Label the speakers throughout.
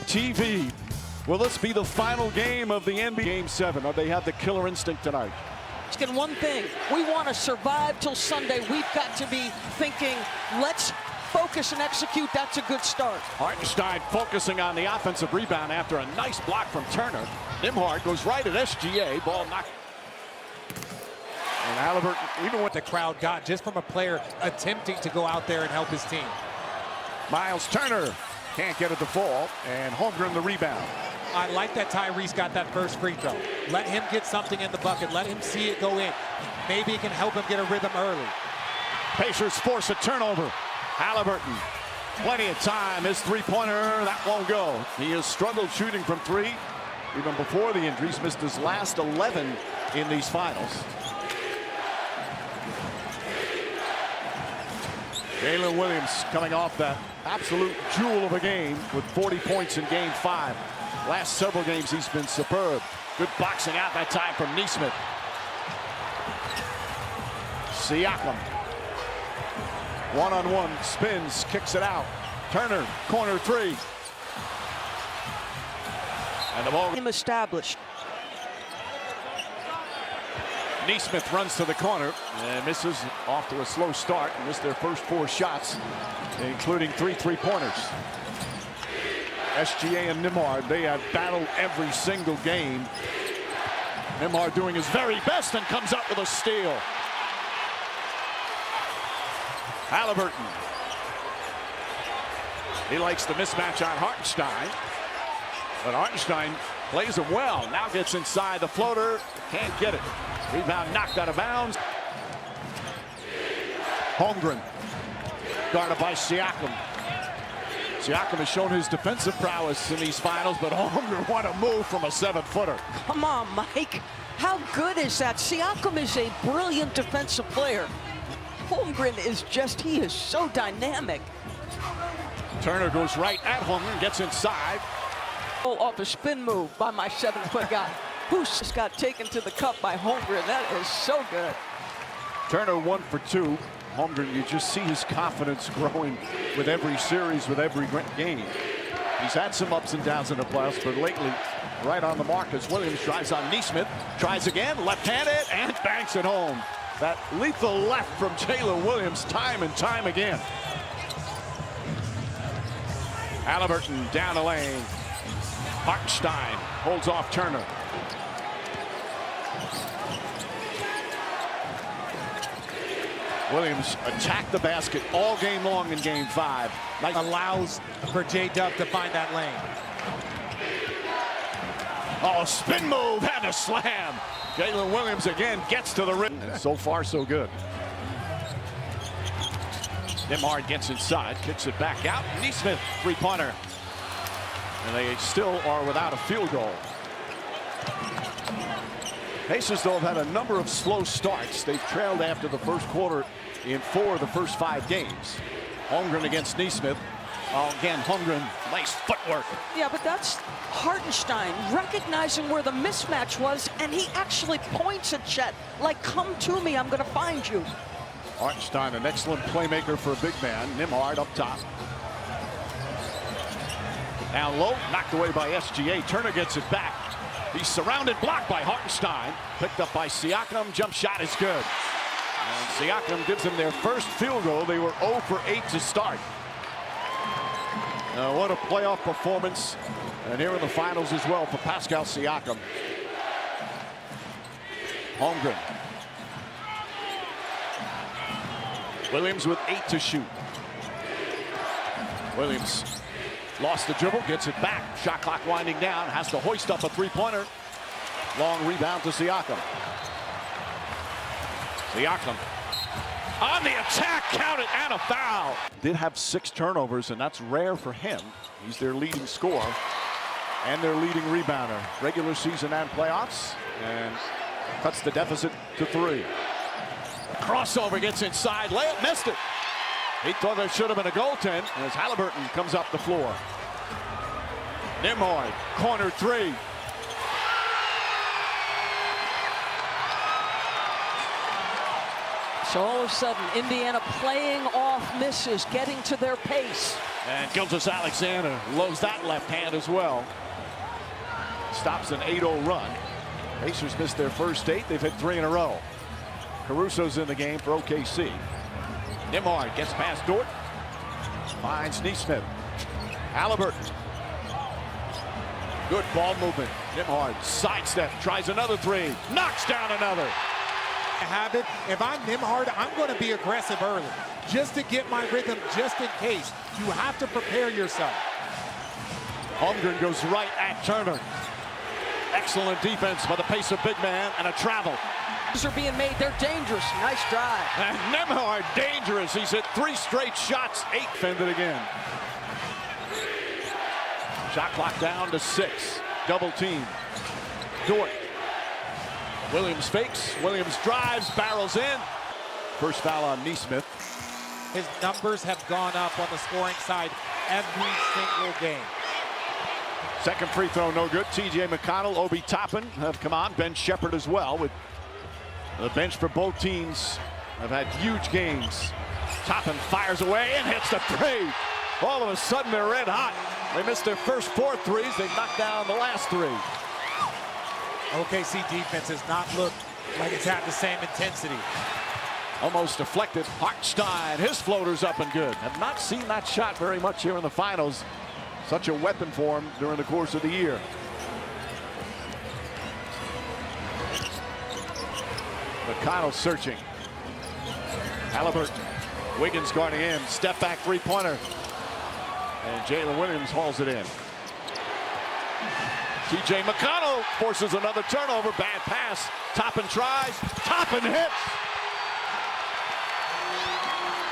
Speaker 1: TV. Will this be the final game of the NBA Game 7? Or they have the killer instinct tonight?
Speaker 2: Let's get one thing. We want to survive till Sunday. We've got to be thinking, let's focus and execute. That's a good start.
Speaker 1: Hartenstein focusing on the offensive rebound after a nice block from Turner. Nembhard goes right at SGA. Ball knocked. And Halliburton, even with
Speaker 3: the crowd got just from a player attempting to go out there and help his team.
Speaker 1: Miles Turner can't get it to fall, and Holmgren the rebound.
Speaker 3: I like that Tyrese got that first free throw. Let him get something in the bucket. Let him see it go in. Maybe it can help him get a rhythm early.
Speaker 1: Pacers force a turnover. Halliburton, plenty of time. His three-pointer, that won't go. He has struggled shooting from three. Even before the injuries, missed his last 11 in these finals. Jalen Williams coming off that absolute jewel of a game with 40 points in Game 5. Last several games, he's been superb. Good boxing out that time from Nesmith. Siakam. One-on-one, spins, kicks it out. Turner, corner three. And the ball
Speaker 2: Established.
Speaker 1: Nesmith runs to the corner and misses, off to a slow start, and missed their first 4 shots, including 3 three-pointers. SGA and Nembhard, they have battled every single game. Nembhard doing his very best and comes up with a steal. Halliburton. He likes the mismatch on Hartenstein, but Hartenstein plays him well. Now gets inside the floater, can't get it. Rebound knocked out of bounds. Holmgren, guarded by Siakam. Siakam has shown his defensive prowess in these finals, but Holmgren want to move from a 7-footer.
Speaker 2: Come on, Mike. How good is that? Siakam is a brilliant defensive player. Holmgren is just, he is so dynamic.
Speaker 1: Turner goes right at Holmgren, gets inside.
Speaker 2: Oh, off a spin move by my 7-foot guy. Who's just got taken to the cup by Holmgren. That is so good.
Speaker 1: Turner 1 for 2. Holmgren, you just see his confidence growing with every series, with every game. He's had some ups and downs in the playoffs, but lately, right on the mark as Williams drives on Nesmith. Tries again, left-handed, and banks it home. That lethal left from Jalen Williams time and time again. Halliburton down the lane. Hartenstein holds off Turner. Williams attacked the basket all game long in Game 5.
Speaker 3: Nice. Allows for J-Dub to find that lane.
Speaker 1: Oh, spin move and a slam. Jalen Williams again gets to the rim. And so far, so good. Nembhard gets inside, kicks it back out. Nesmith, three-pointer. And they still are without a field goal. Pacers, though, have had a number of slow starts. They've trailed after the first quarter in 4 of the first 5 games. Holmgren against Nesmith. Oh, again, Holmgren, nice footwork.
Speaker 2: Yeah, but that's Hartenstein recognizing where the mismatch was, and he actually points at Chet, like, come to me, I'm going to find you.
Speaker 1: Hartenstein, an excellent playmaker for a big man. Nembhard up top. Down low, knocked away by SGA. Turner gets it back. He's surrounded, blocked by Hartenstein. Picked up by Siakam. Jump shot is good. And Siakam gives them their first field goal. They were 0 for 8 to start. What a playoff performance. And here in the finals as well for Pascal Siakam. Holmgren. Williams with 8 to shoot. Williams lost the dribble, gets it back. Shot clock winding down, has to hoist up a three-pointer. Long rebound to Siakam. Siakam on the attack, count it, and a foul. Did have 6 turnovers, and that's rare for him. He's their leading scorer and their leading rebounder. Regular season and playoffs, and cuts the deficit to 3. Crossover gets inside, layup missed it. He thought there should have been a goaltend as Halliburton comes up the floor. Nembhard, corner 3.
Speaker 2: So all of a sudden, Indiana playing off misses, getting to their pace.
Speaker 1: And Gilgeous-Alexander loads that left hand as well. Stops an 8-0 run. Pacers missed their first 8. They've hit 3 in a row. Caruso's in the game for OKC. Nembhard gets past Dort. Finds Nesmith. Halliburton. Good ball movement. Nembhard sidestep, tries another 3. Knocks down another.
Speaker 3: Have it. If I'm Nembhard, I'm going to be aggressive early just to get my rhythm, just in case. You have to prepare yourself.
Speaker 1: Holmgren goes right at Turner. Excellent defense by the Pacer big man and a travel.
Speaker 2: These are being made. They're dangerous. Nice drive.
Speaker 1: And Nembhard dangerous. He's hit 3 straight shots. 8 fended again. Shot clock down to 6. Double team. Dort. Williams fakes. Williams drives. Barrels in. First foul on Nesmith.
Speaker 3: His numbers have gone up on the scoring side every single game.
Speaker 1: Second free throw no good. T.J. McConnell, Obi Toppin have come on. Ben Shepherd as well. With the bench for both teams have had huge games. Toppin fires away and hits the 3. All of a sudden they're red hot. They missed their first 4 threes. They knocked down the last 3.
Speaker 3: OKC defense has not looked like it's had the same intensity.
Speaker 1: Almost deflected. Hartenstein, his floater's up and good. Have not seen that shot very much here in the finals. Such a weapon for him during the course of the year. McConnell searching. Halliburton. Wiggins guarding in. Step back 3-pointer. And Jalen Williams hauls it in. T.J. McConnell forces another turnover. Bad pass. Toppin tries. Toppin hits.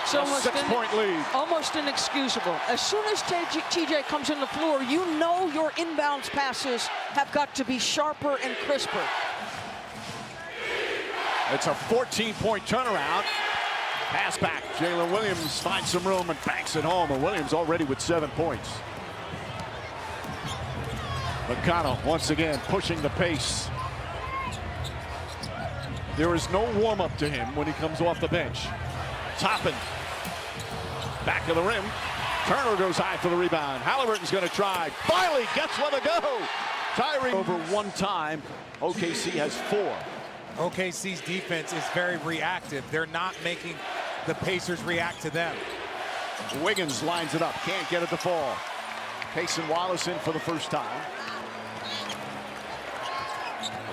Speaker 2: So
Speaker 1: A 6-point lead.
Speaker 2: Almost inexcusable. As soon as TJ comes in the floor, you know your inbounds passes have got to be sharper and crisper.
Speaker 1: It's a 14-point turnaround. Pass back. Jalen Williams finds some room and banks it home. And Williams already with 7 points. McConnell once again pushing the pace. There is no warm-up to him when he comes off the bench. Toppin. Back of the rim. Turner goes high for the rebound. Halliburton's going to try. Finally gets one to go. Tyree over 1 time. OKC has 4.
Speaker 3: OKC's defense is very reactive. They're not making the Pacers react to them.
Speaker 1: Wiggins lines it up. Can't get it to fall. Payson Wallace in for the first time.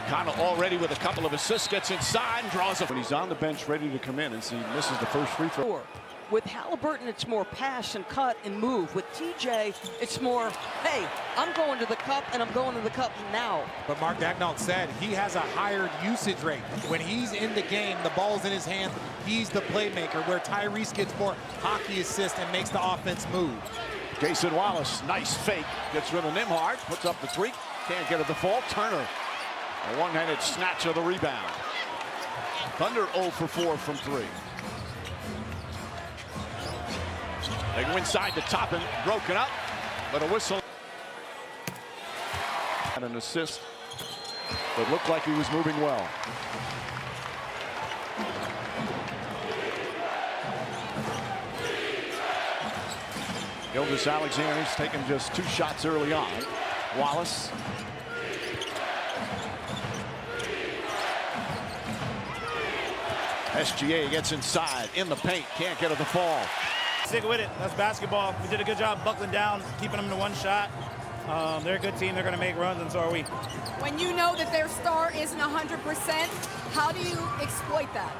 Speaker 1: McConnell already with a couple of assists. Gets inside and draws it. When he's on the bench ready to come in and he misses the first free throw.
Speaker 2: With Halliburton, it's more pass and cut and move. With TJ, it's more, hey, I'm going to the cup and I'm going to the cup now.
Speaker 3: But Mark Daigneault said he has a higher usage rate. When he's in the game, the ball's in his hand, he's the playmaker, where Tyrese gets more hockey assist and makes the offense move.
Speaker 1: Jason Wallace, nice fake. Gets rid of Nembhard, puts up the 3. Can't get it to fall. Turner, a one-handed snatch of the rebound. Thunder 0 for 4 from 3. They go inside to Toppin, broken up, but a whistle. And an assist that looked like he was moving well. Gilgeous-Alexander's taken just 2 shots early on. Wallace. SGA gets inside, in the paint, can't get it to fall.
Speaker 4: Stick with it. That's basketball. We did a good job buckling down, keeping them to 1 shot. They're a good team. They're going to make runs, and so are we.
Speaker 5: When you know that their star isn't 100%, how do you exploit that?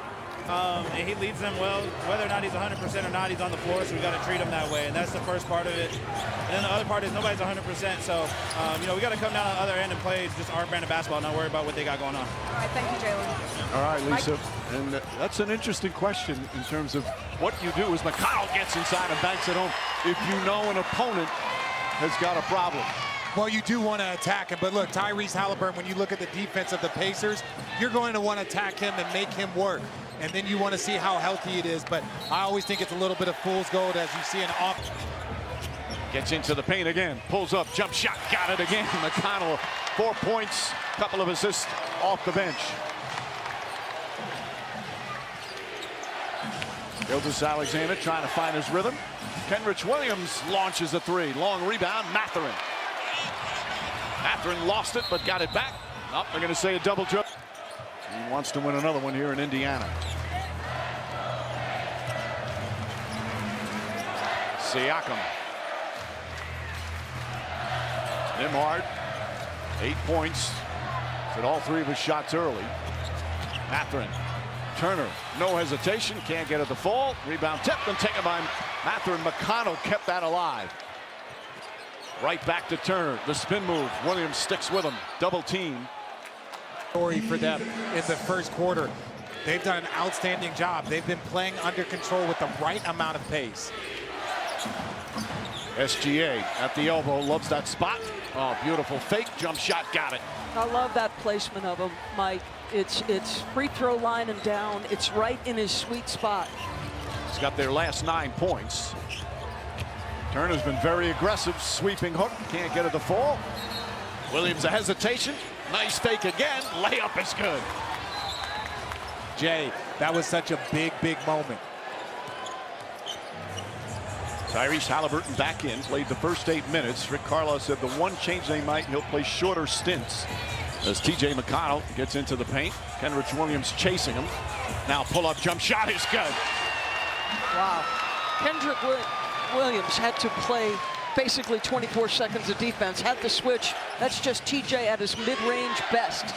Speaker 4: And he leads them well. Whether or not he's 100% or not, he's on the floor, so we got to treat him that way. And that's the first part of it. And then the other part is nobody's 100%. So, you know, we got to come down on the other end and play just our brand of basketball, not worry about what they got going on.
Speaker 5: All right, thank you, Jalen.
Speaker 1: All right, Lisa. And that's an interesting question in terms of what you do as McConnell gets inside and banks it home if you know an opponent has got a problem.
Speaker 3: Well, you do want to attack him, but look, Tyrese Halliburton, when you look at the defense of the Pacers, you're going to want to attack him and make him work. And then you want to see how healthy it is. But I always think it's a little bit of fool's gold as you see an off.
Speaker 1: Gets into the paint again, pulls up, jump shot, got it again. McConnell, 4 points, couple of assists off the bench. Gilgeous-Alexander trying to find his rhythm. Kenrich Williams launches a three. Long rebound, Mathurin. Mathurin lost it, but got it back. Oh, they're going to say a double jump. He wants to win another one here in Indiana. Siakam. Nembhard, 8 points. Hit all 3 of his shots early. Mathurin. Turner, no hesitation, can't get it to fall. Rebound tipped and taken by Mathurin. McConnell kept that alive. Right back to Turner. The spin move. Williams sticks with him. Double team.
Speaker 3: Story for them in the first quarter. They've done an outstanding job. They've been playing under control with the right amount of pace.
Speaker 1: SGA at the elbow, loves that spot. Oh, beautiful fake jump shot, got it.
Speaker 2: I love that placement of him, Mike. It's free throw line and down. It's right in his sweet spot.
Speaker 1: He's got their last 9 points. Turner's been very aggressive, sweeping hook, can't get it to fall. Williams a hesitation, nice fake again, layup is good.
Speaker 3: Jay, that was such a big moment.
Speaker 1: Tyrese Halliburton back in, played the first 8 minutes. Rick Carlisle said the one change they might, he'll play shorter stints. As TJ McConnell gets into the paint, Kenrich Williams chasing him. Now pull-up jump shot is good.
Speaker 2: Wow. Kendrick Williams had to play basically 24 seconds of defense, had the switch. That's just TJ at his mid-range best.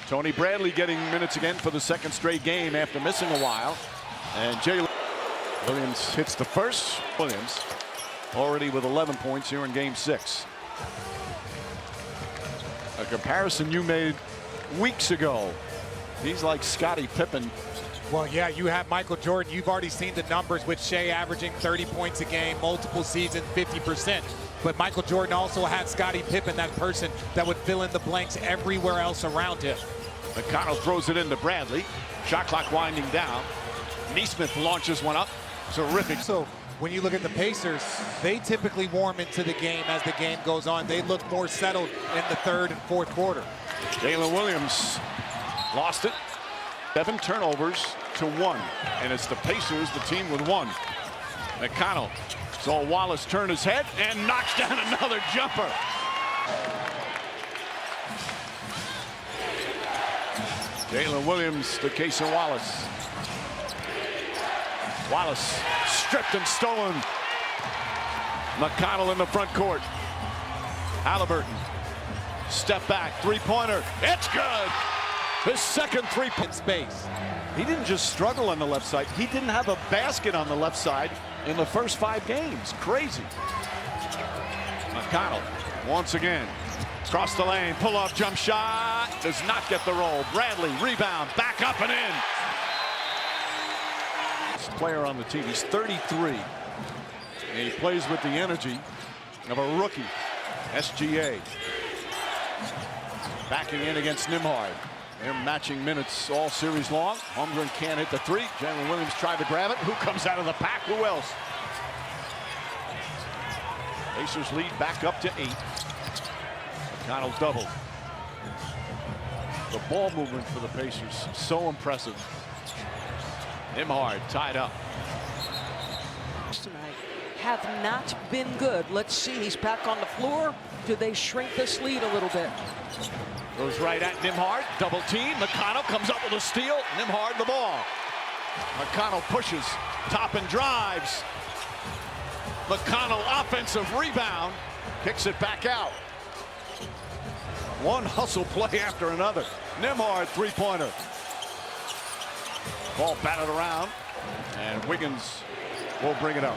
Speaker 1: Tony Bradley getting minutes again for the 2nd straight game after missing a while. And Jalen Williams hits the first. Williams already with 11 points here in game 6. A comparison you made weeks ago. He's like Scottie Pippen.
Speaker 3: Well, yeah, you have Michael Jordan. You've already seen the numbers with Shea averaging 30 points a game, multiple seasons, 50%. But Michael Jordan also had Scottie Pippen, that person that would fill in the blanks everywhere else around him.
Speaker 1: McConnell throws it into Bradley. Shot clock winding down. Neesmith launches one up. Terrific.
Speaker 3: So when you look at the Pacers, they typically warm into the game as the game goes on. They look more settled in the 3rd and 4th quarter.
Speaker 1: Jalen Williams lost it. 7 turnovers to 1. And it's the Pacers, the team with 1. McConnell saw Wallace turn his head and knocks down another jumper. Jalen Williams to Casey Wallace. Wallace stripped and stolen. McConnell in the front court. Halliburton. Step back, 3-pointer. It's good. His second 3-point
Speaker 3: Space.
Speaker 1: He didn't just struggle on the left side. He didn't have a basket on the left side in the first 5 games. Crazy. McConnell once again. Across the lane, pull-up jump shot. Does not get the roll. Bradley, rebound, back up and in. Player on the team. He's 33. And he plays with the energy of a rookie. SGA. Backing in against Nembhard. They're matching minutes all series long. Holmgren can't hit the 3. Jalen Williams tried to grab it. Who comes out of the pack? Who else? Pacers lead back up to 8. McConnell double. The ball movement for the Pacers, so impressive. Nembhard tied up.
Speaker 2: Tonight have not been good. Let's see, he's back on the floor. Do they shrink this lead a little bit?
Speaker 1: Goes right at Nembhard, double team. McConnell comes up with a steal. Nembhard the ball. McConnell pushes, top and drives. McConnell offensive rebound, kicks it back out. One hustle play after another. Nembhard 3-pointer. Ball batted around, and Wiggins will bring it up.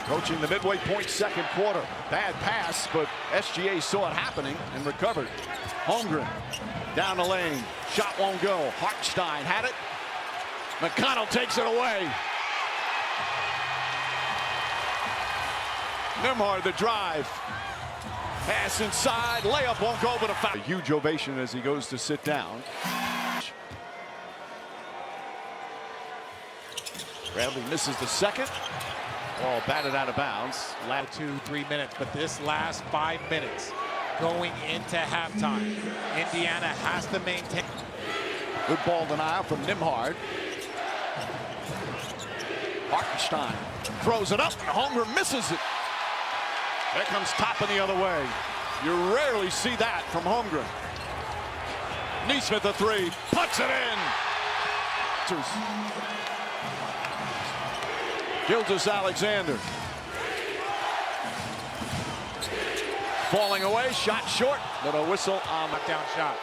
Speaker 1: Coaching the midway point 2nd quarter. Bad pass, but SGA saw it happening and recovered. Holmgren down the lane. Shot won't go. Hartenstein had it. McConnell takes it away. Nembhard the drive. Pass inside. Layup won't go, but a foul. A huge ovation as he goes to sit down. Bradley misses the 2nd. Ball batted out of bounds.
Speaker 3: Last 2-3 minutes, but this last 5 minutes going into halftime, Indiana has to maintain.
Speaker 1: Good ball denial from Nembhard. Hartenstein throws it up, and Holmgren misses it. There comes Toppin the other way. You rarely see that from Holmgren. Neesmith the three, puts it in. Gilgeous-Alexander. Falling away, shot short, but a whistle on the
Speaker 3: Knockdown shot.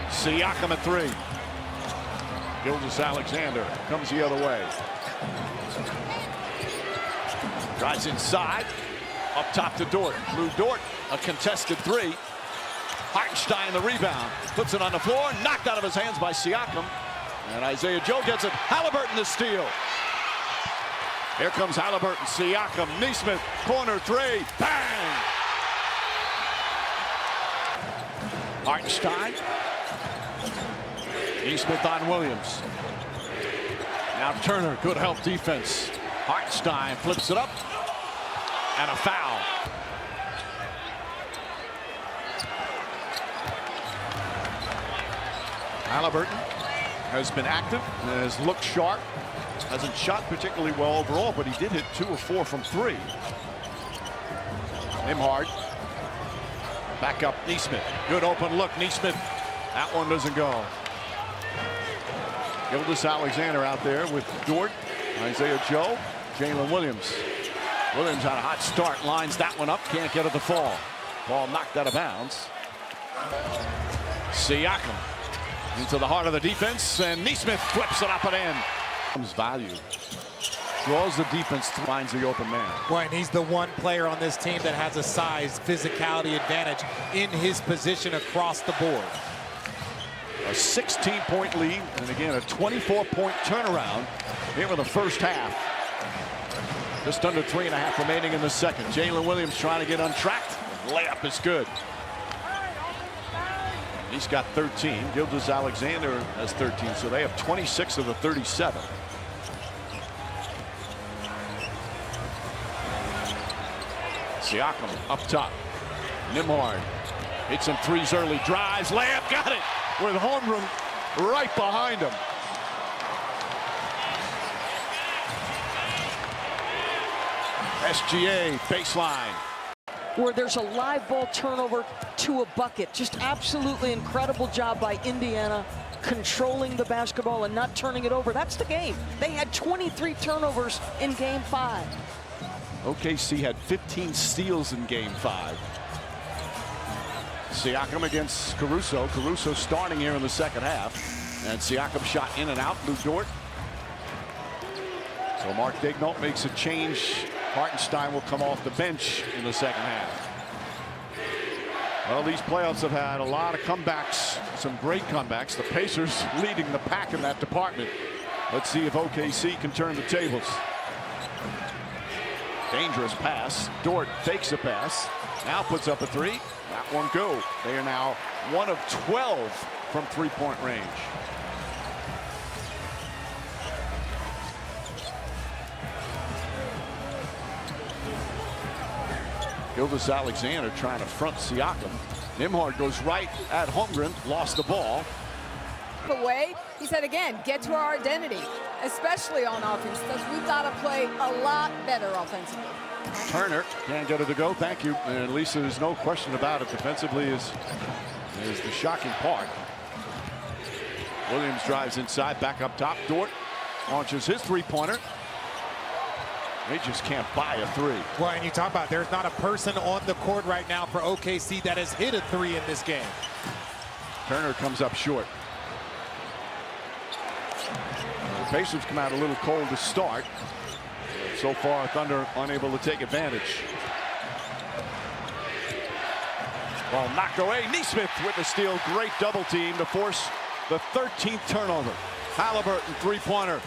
Speaker 1: Siakam at three. Gilgeous-Alexander comes the other way. Drives inside, up top to Dort. Lou Dort, a contested three. Hartenstein the rebound, puts it on the floor, knocked out of his hands by Siakam. And Isaiah Joe gets it. Halliburton the steal. Here comes Halliburton, Siakam, Neesmith, corner three, bang! Hartenstein. Neesmith on Williams. Now Turner, good help defense. Hartenstein flips it up, and a foul. Halliburton has been active, has looked sharp, hasn't shot particularly well overall, but he did hit 2 of 4 from 3. Nembhard, back up Neesmith, good open look, Neesmith, that one doesn't go. Gilgeous-Alexander out there with Dort, Isaiah Joe, Jalen Williams. Williams had a hot start, lines that one up, can't get it to fall. Ball knocked out of bounds. Siakam into the heart of the defense, and Neesmith flips it up and in. Comes value. Draws the defense, finds the open man.
Speaker 3: Boy, and he's the one player on this team that has a size, physicality advantage in his position across the board.
Speaker 1: A 16-point lead, and again, a 24-point turnaround here in the first half. Just under 3.5 remaining in the second. Jalen Williams trying to get untracked. Layup is good. He's got 13. Gilgeous-Alexander has 13, so they have 26 of the 37. Siakam up top. Nembhard hits some threes early, drives, layup, got it, with Holmgren right behind him. SGA baseline.
Speaker 2: Where there's a live ball turnover to a bucket. Just absolutely incredible job by Indiana controlling the basketball and not turning it over. That's the game. They had 23 turnovers in game 5.
Speaker 1: OKC had 15 steals in game 5. Siakam against Caruso. Caruso starting here in the second half. And Siakam shot in and out. Lou Dort. So Mark Daigneault makes a change. Hartenstein will come off the bench in the second half. Well, these playoffs have had a lot of comebacks, some great comebacks. The Pacers leading the pack in that department. Let's see if OKC can turn the tables. Dangerous pass. Dort fakes a pass. Now puts up a three. That won't go. They are now 1 of 12 from three-point range. Gilgeous-Alexander trying to front Siakam. Nembhard goes right at Holmgren, lost the ball.
Speaker 5: Away, he said again, get to our identity, especially on offense, because we've got to play a lot better offensively.
Speaker 1: Turner can't get it to go. Thank you. And Lisa, there's no question about it. Defensively is the shocking part. Williams drives inside, back up top. Dort launches his three-pointer. They just can't buy a three.
Speaker 3: Well, and you talk about there's not a person on the court right now for OKC that has hit a three in this game.
Speaker 1: Turner comes up short. The Pacers come out a little cold to start. So far, Thunder unable to take advantage. Ball knocked away. Neesmith with the steal. Great double team to force the 13th turnover. Halliburton three-pointer.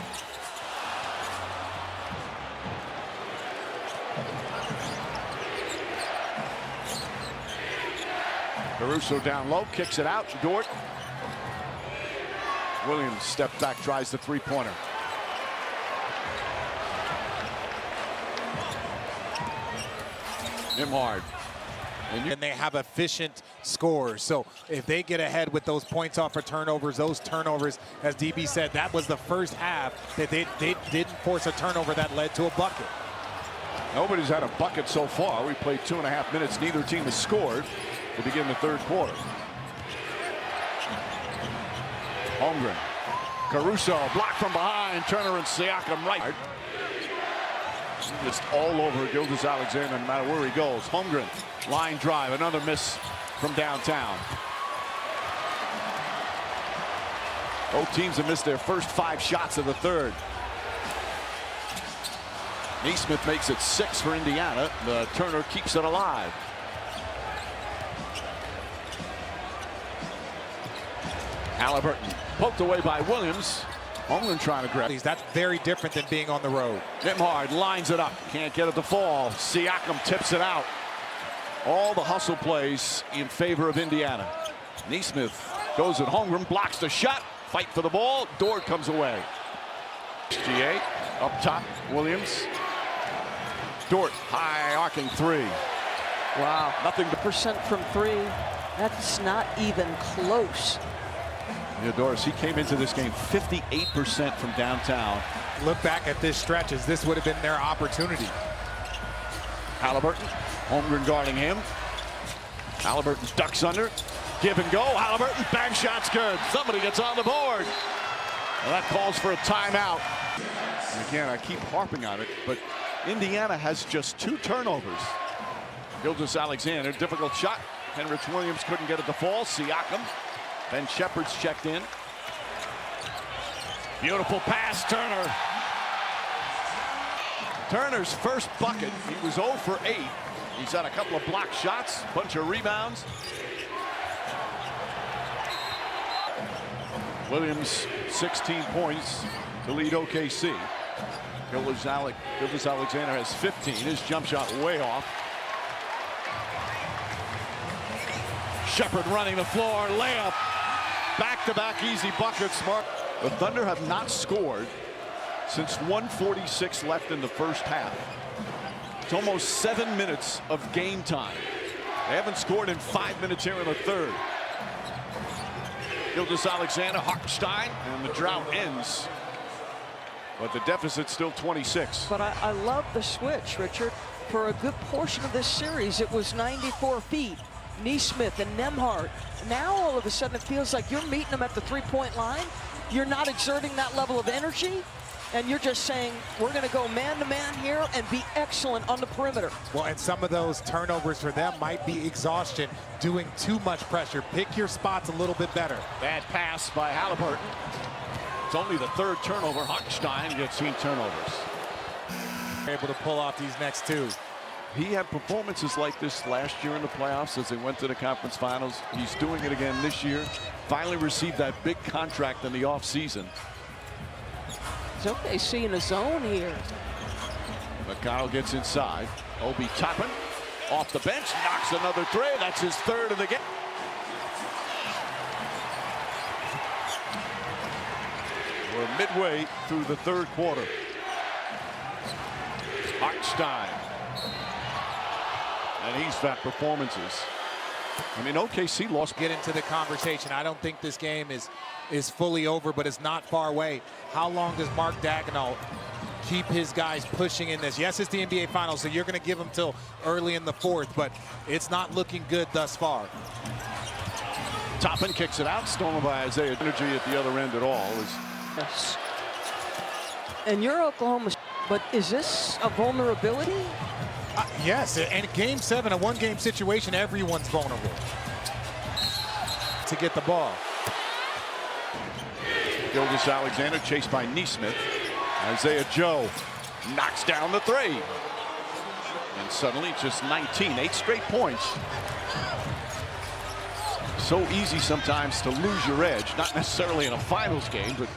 Speaker 1: Caruso down low, kicks it out. Dort. Williams steps back, tries the three-pointer. Nembhard.
Speaker 3: And they have efficient scores. So if they get ahead with those points off of turnovers, those turnovers, as DB said, that was the first half that they didn't force a turnover that led to a bucket.
Speaker 1: Nobody's had a bucket so far. We played 2.5 minutes. Neither team has scored to begin the third quarter. Holmgren. Caruso blocked from behind. Turner and Siakam right. Just all over Gilgeous-Alexander no matter where he goes. Holmgren, line drive, another miss from downtown. Both teams have missed their first 5 shots of the third. Neesmith makes it 6 for Indiana. Turner keeps it alive. Halliburton poked away by Williams. Holmgren trying to grab.
Speaker 3: That's very different than being on the road.
Speaker 1: Nembhard lines it up. Can't get it to fall. Siakam tips it out. All the hustle plays in favor of Indiana. Neesmith goes at Holmgren, blocks the shot. Fight for the ball. Dort comes away. SGA up top. Williams. Dort high arcing 3.
Speaker 2: Wow.
Speaker 1: Nothing to
Speaker 2: Percent from 3. That's not even close.
Speaker 1: Theodoris, he came into this game 58% from downtown.
Speaker 3: Look back at this stretch as this would have been their opportunity.
Speaker 1: Halliburton, Holmgren guarding him. Halliburton ducks under. Give and go. Halliburton, bank shot's good. Somebody gets on the board. Well, that calls for a timeout. And again, I keep harping on it, but Indiana has just 2 turnovers. Gilgeous-Alexander, difficult shot. Henrich Williams couldn't get it to fall. Siakam. Ben Shepherd's checked in. Beautiful pass, Turner. Turner's first bucket. He was 0 for 8. He's had a couple of blocked shots, bunch of rebounds. Williams, 16 points to lead OKC. Gilgeous-Alexander has 15. His jump shot way off. Shepherd running the floor, layup. Back-to-back easy buckets. The Thunder have not scored since 1:46 left in the first half. It's almost 7 minutes of game time. They haven't scored in 5 minutes here in the third. Gilgeous-Alexander, Hartenstein, and the drought ends. But the deficit's still 26.
Speaker 2: But I love the switch, Richard. For a good portion of this series, it was 94 feet. Neesmith and Nembhard. Now all of a sudden it feels like you're meeting them at the 3-point line. You're not exerting that level of energy, and you're just saying, we're going to go man-to-man here and be excellent on the perimeter.
Speaker 3: Well, and some of those turnovers for them might be exhaustion, doing too much pressure. Pick your spots a little bit better.
Speaker 1: Bad pass by Halliburton. It's only the 3rd turnover. Hartenstein gets 2 turnovers.
Speaker 3: Able to pull off these next 2.
Speaker 1: He had performances like this last year in the playoffs as they went to the conference finals. He's doing it again this year. Finally received that big contract in the offseason.
Speaker 2: It's okay seeing a zone here.
Speaker 1: McConnell gets inside. Obi Toppin off the bench, knocks another 3. That's his 3rd of the game. We're midway through the third quarter. Hartenstein. And he's got performances. I mean, OKC lost.
Speaker 3: Get into the conversation. I don't think this game is fully over, but it's not far away. How long does Mark Daigneault keep his guys pushing in this? Yes, it's the NBA Finals, so you're going to give them till early in the 4th, but it's not looking good thus far.
Speaker 1: Toppin kicks it out, stolen by Isaiah. Energy at the other end at all is.
Speaker 2: Yes. And you're Oklahoma, but is this a vulnerability?
Speaker 3: Yes, and Game 7, a one-game situation, everyone's vulnerable to get the ball.
Speaker 1: Gilgeous-Alexander chased by Neesmith. Isaiah Joe knocks down the 3. And suddenly just 19, 8 straight points. So easy sometimes to lose your edge, not necessarily in a finals game, but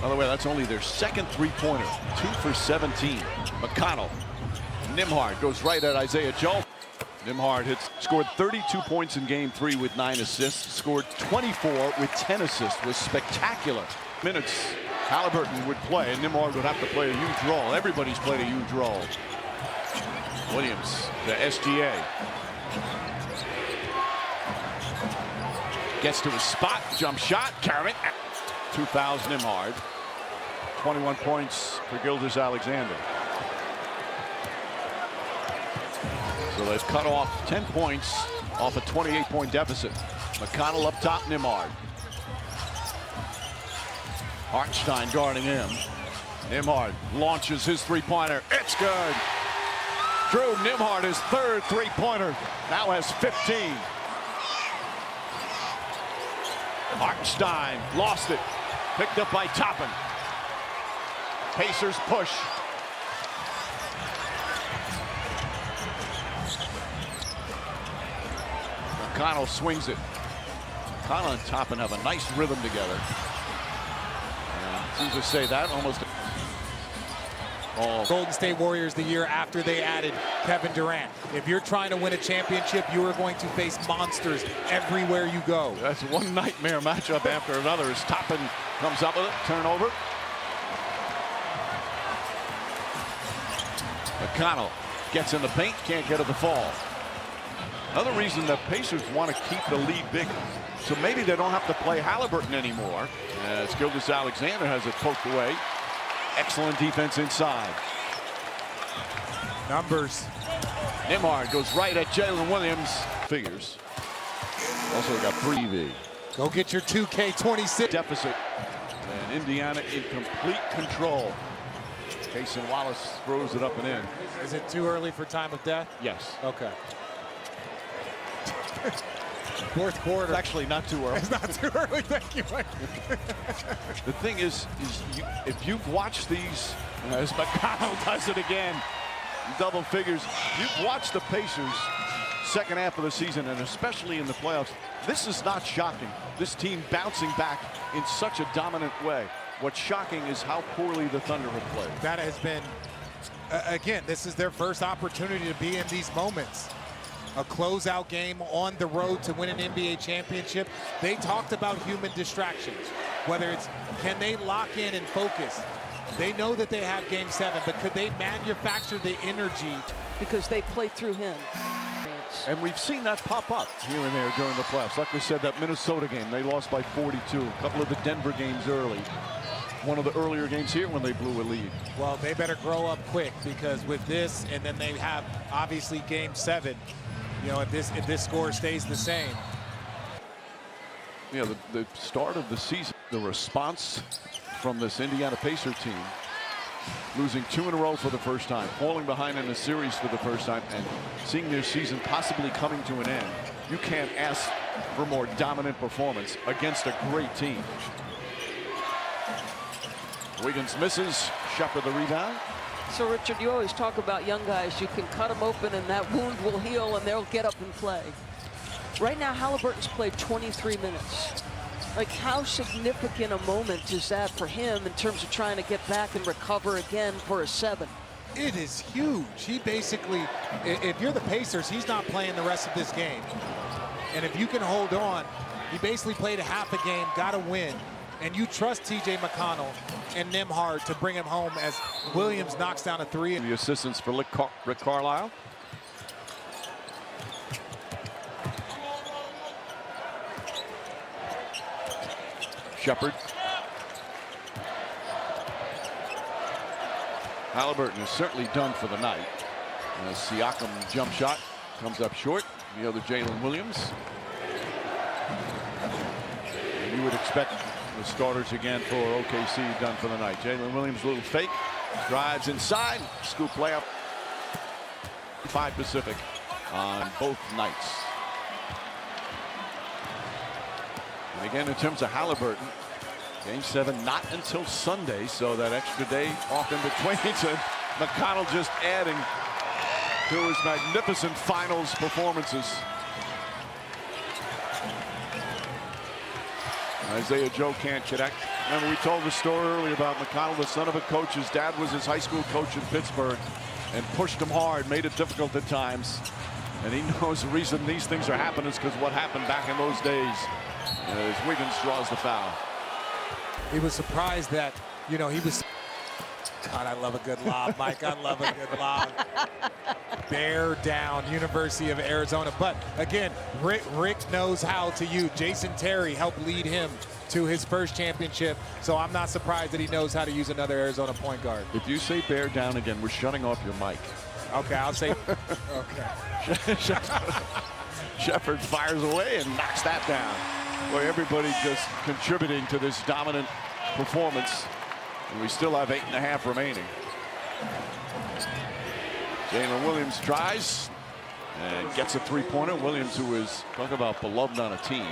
Speaker 1: by the way, that's only their 2nd 3-pointer, 2 for 17. McConnell, Nembhard goes right at Isaiah Joe. Nembhard scored 32 points in game 3 with 9 assists, scored 24 with 10 assists, was spectacular. Minutes Halliburton would play, and Nembhard would have to play a huge role. Everybody's played a huge role. Williams, the SGA. Gets to his spot, jump shot, carrying. 2 fouls, Nembhard. 21 points for Gilgeous-Alexander. So they've cut off 10 points off a 28-point deficit. McConnell up top, Nembhard. Hartenstein guarding him. Nembhard launches his three-pointer. It's good. Drew Nembhard, his third three-pointer, now has 15. Hartenstein lost it. Picked up by Toppin. Pacers push. McConnell swings it. McConnell and Toppin have a nice rhythm together. Seems to say that almost.
Speaker 3: Golden State Warriors the year after they added Kevin Durant. If you're trying to win a championship, you are going to face monsters everywhere you go.
Speaker 1: That's one nightmare matchup after another as Toppin comes up with it. Turnover. McConnell gets in the paint, can't get it to fall. Another reason the Pacers want to keep the lead big, so maybe they don't have to play Halliburton anymore, as Gilgeous-Alexander has it poked away. Excellent defense inside.
Speaker 3: Numbers.
Speaker 1: Nembhard goes right at Jalen Williams. Figures. Also got 3V.
Speaker 3: Go get your 2K26
Speaker 1: deficit. And Indiana in complete control. Cason Wallace throws it up and in.
Speaker 3: Is it too early for time of death?
Speaker 1: Yes.
Speaker 3: Okay. Fourth quarter.
Speaker 1: It's actually not too early.
Speaker 3: It's not too early. Thank you, Mike.
Speaker 1: The thing is if you've watched these, as McConnell does it again, double figures, you've watched the Pacers second half of the season, and especially in the playoffs, this is not shocking. This team bouncing back in such a dominant way. What's shocking is how poorly the Thunder have played.
Speaker 3: That has been, again, this is their first opportunity to be in these moments. A closeout game on the road to win an NBA championship. They talked about human distractions, whether it's can they lock in and focus. They know that they have game 7, but could they manufacture the energy?
Speaker 2: Because they played through him.
Speaker 1: And we've seen that pop up here and there during the playoffs. Like we said, that Minnesota game, they lost by 42. A couple of the Denver games early. One of the earlier games here when they blew a lead.
Speaker 3: Well, they better grow up quick, because with this, and then they have obviously game 7. You know, if this score stays the same.
Speaker 1: Yeah, the start of the season, the response from this Indiana Pacer team, losing 2 in a row for the first time, falling behind in a series for the first time, and seeing their season possibly coming to an end. You can't ask for more dominant performance against a great team. Wiggins misses. Shepard the rebound.
Speaker 2: So, Richard, you always talk about young guys. You can cut them open and that wound will heal and they'll get up and play. Right now, Halliburton's played 23 minutes. Like, how significant a moment is that for him in terms of trying to get back and recover again for a 7?
Speaker 3: It is huge. He basically, if you're the Pacers, he's not playing the rest of this game. And if you can hold on, he basically played a half a game, got a win. And you trust TJ McConnell and Nembhard to bring him home as Williams knocks down a 3.
Speaker 1: The assistance for Rick Carlisle. Shepard. Halliburton is certainly done for the night. Siakam jump shot comes up short. The other Jalen Williams. And you would expect the starters again for OKC done for the night. Jalen Williams, a little fake, drives inside, scoop layup. 5 Pacific on both nights. And again, in terms of Halliburton, game 7 not until Sunday, so that extra day off in between. And McConnell just adding to his magnificent finals performances. Isaiah Joe can't connect. Remember, we told the story earlier about McConnell, the son of a coach. His dad was his high school coach in Pittsburgh and pushed him hard, made it difficult at times. And he knows the reason these things are happening is because what happened back in those days. As Wiggins draws the foul.
Speaker 3: He was surprised that, you know, he was. God, I love a good lob, Mike. I love a good lob. Bear down, University of Arizona. But again, Rick knows how to use. Jason Terry helped lead him to his first championship, so I'm not surprised that he knows how to use another Arizona point guard.
Speaker 1: If you say bear down again, we're shutting off your mic.
Speaker 3: Okay, I'll say, okay.
Speaker 1: Shepard fires away and knocks that down. Boy, everybody just contributing to this dominant performance. And we still have 8.5 remaining. Jalen Williams tries and gets a three-pointer. Williams, who is, talk about beloved on a team.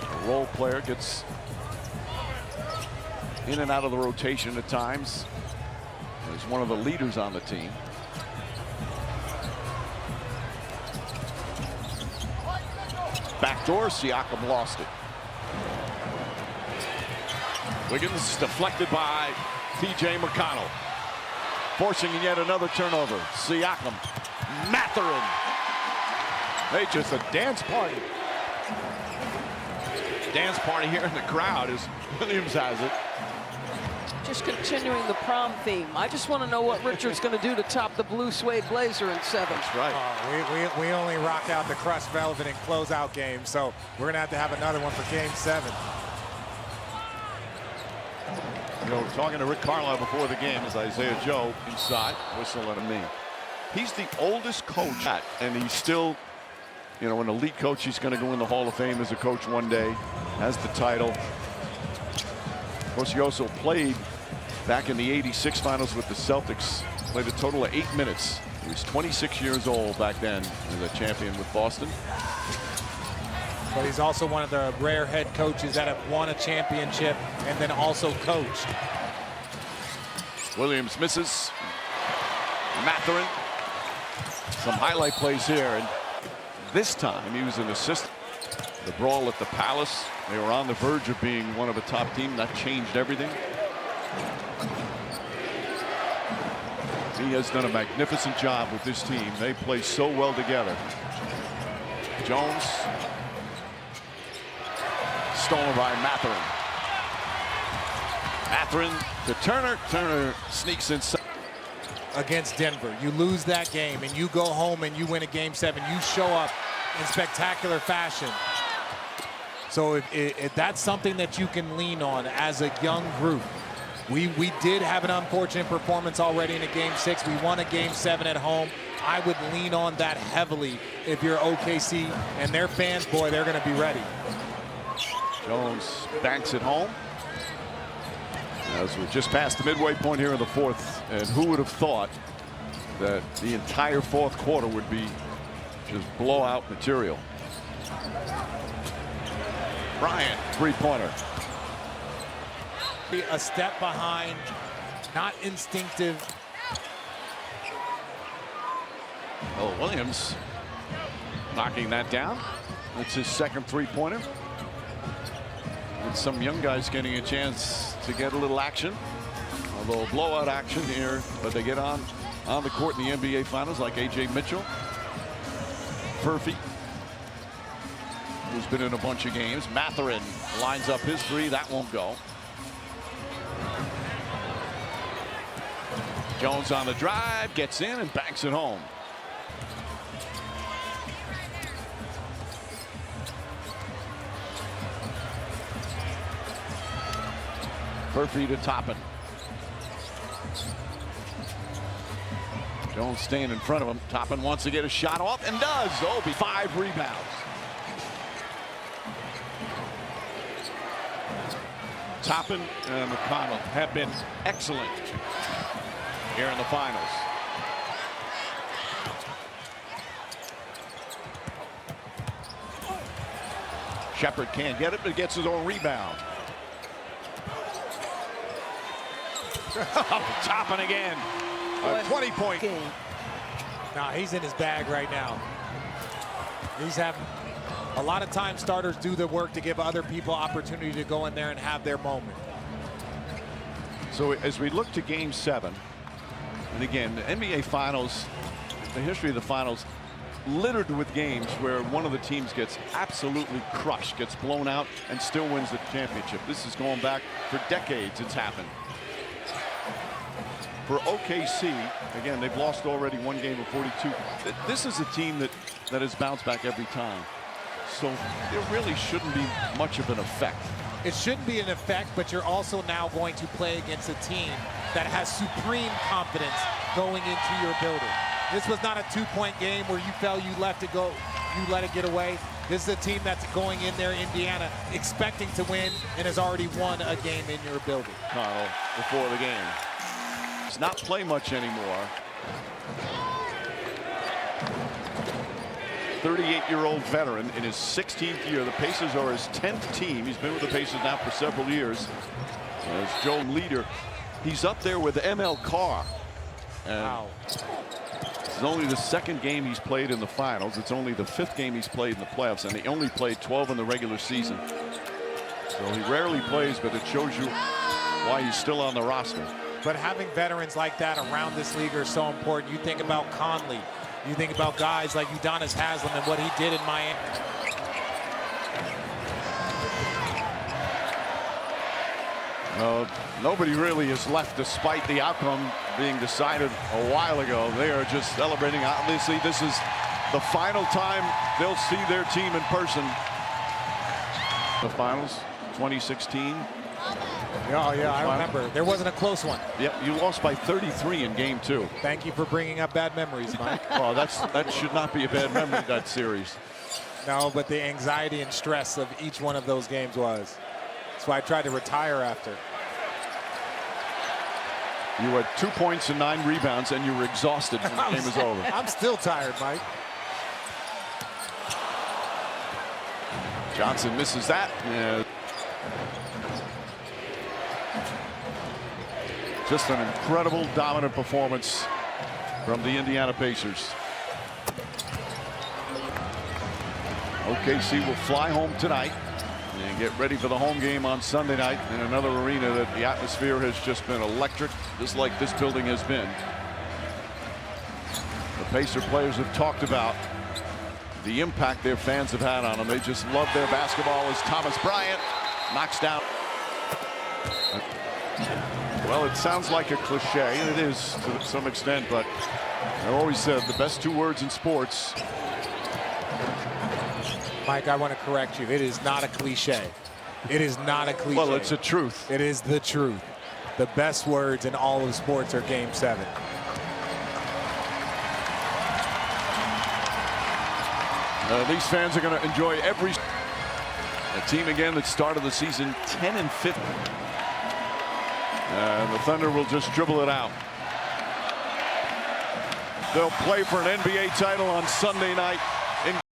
Speaker 1: A role player, gets in and out of the rotation at times. He's one of the leaders on the team. Backdoor, Siakam lost it. Wiggins deflected by T.J. McConnell. Forcing yet another turnover. Siakam, Mathurin. Hey, just a dance party. Dance party here in the crowd as Williams has it.
Speaker 2: Just continuing the prom theme. I just want to know what Richard's going to do to top the blue suede blazer in 7.
Speaker 1: That's right.
Speaker 3: We only rock out the crushed velvet in closeout games, so we're going to have another one for game 7.
Speaker 1: You know, talking to Rick Carlisle before the game as Isaiah Joe inside, whistle at a knee. He's the oldest coach, and he's still, you know, an elite coach. He's going to go in the Hall of Fame as a coach one day, has the title. Of course, he also played back in the '86 finals with the Celtics, played a total of 8 minutes. He was 26 years old back then as a champion with Boston.
Speaker 3: But he's also one of the rare head coaches that have won a championship and then also coached.
Speaker 1: Williams misses. Mathurin. Some highlight plays here, and this time he was an assistant. The brawl at the Palace, they were on the verge of being one of a top team. That changed everything. He has done a magnificent job with this team. They play so well together. Jones. Stolen by Mathurin. Mathurin to Turner. Turner sneaks inside.
Speaker 3: Against Denver, you lose that game and you go home and you win a game 7. You show up in spectacular fashion. So if that's something that you can lean on as a young group. We did have an unfortunate performance already in a game 6. We won a game 7 at home. I would lean on that heavily if you're OKC and their fans. Boy, they're going to be ready.
Speaker 1: Jones banks it home. As we're just past the midway point here in the 4th, and who would have thought that the entire 4th quarter would be just blowout material. Bryant, three-pointer.
Speaker 3: A step behind, not instinctive.
Speaker 1: Oh, Williams knocking that down. That's his second three-pointer. And some young guys getting a chance to get a little action, a little blowout action here, but they get on the court in the NBA Finals, like A.J. Mitchell, Murphy, who's been in a bunch of games. Mathurin lines up his three. That won't go. Jones on the drive, gets in and banks it home. Murphy to Toppin. Jones staying in front of him. Toppin wants to get a shot off and does. Obi, 5 rebounds. Toppin and McConnell have been excellent here in the finals. Shepard can't get it, but gets his own rebound. Toppin again. A 20-point game.
Speaker 3: Nah, he's in his bag right now. He's having a lot of times starters do the work to give other people opportunity to go in there and have their moment.
Speaker 1: So as we look to game 7, and again, the NBA Finals, the history of the finals, littered with games where one of the teams gets absolutely crushed, gets blown out, and still wins the championship. This is going back for decades. It's happened. for OKC, again, they've lost already one game of 42. This is a team that has bounced back every time. So there really shouldn't be much of an effect.
Speaker 3: It shouldn't be an effect, but you're also now going to play against a team that has supreme confidence going into your building. This was not a 2-point game where you felt you left it go, you let it get away. This is a team that's going in there, Indiana, expecting to win and has already won a game in your building.
Speaker 1: Connell before the game. Does not play much anymore. 38-year-old veteran in his 16th year. The Pacers are his 10th team. He's been with the Pacers now for several years. As Joe leader, he's up there with ML Carr. And
Speaker 3: wow.
Speaker 1: It's only the second game he's played in the finals. It's only the 5th game he's played in the playoffs, and he only played 12 in the regular season. So he rarely plays, but it shows you why he's still on the roster.
Speaker 3: But having veterans like that around this league are so important. You think about Conley. You think about guys like Udonis Haslem and what he did in Miami.
Speaker 1: Nobody really is left despite the outcome being decided a while ago. They are just celebrating. Obviously, this is the final time they'll see their team in person. The finals, 2016.
Speaker 3: Oh, yeah, I remember. There wasn't a close one.
Speaker 1: Yep, you lost by 33 in game 2.
Speaker 3: Thank you for bringing up bad memories, Mike.
Speaker 1: Oh, that should not be a bad memory, that series.
Speaker 3: No, but the anxiety and stress of each one of those games was. That's why I tried to retire after.
Speaker 1: You had 2 points and 9 rebounds, and you were exhausted when the game was over.
Speaker 3: I'm still tired, Mike.
Speaker 1: Johnson misses that. Yeah. Just an incredible dominant performance from the Indiana Pacers. OKC will fly home tonight and get ready for the home game on Sunday night in another arena that the atmosphere has just been electric, just like this building has been. The Pacer players have talked about the impact their fans have had on them. They just love their basketball as Thomas Bryant knocks down. Well, it sounds like a cliche, and it is to some extent, but I always said the best 2 words in sports.
Speaker 3: Mike, I want to correct you. It is not a cliche. It is not a cliche.
Speaker 1: Well, it's a truth.
Speaker 3: It is the truth. The best words in all of sports are Game 7.
Speaker 1: These fans are going to enjoy every. A team again that started the season 10-50. And the Thunder will just dribble it out. They'll play for an NBA title on Sunday night.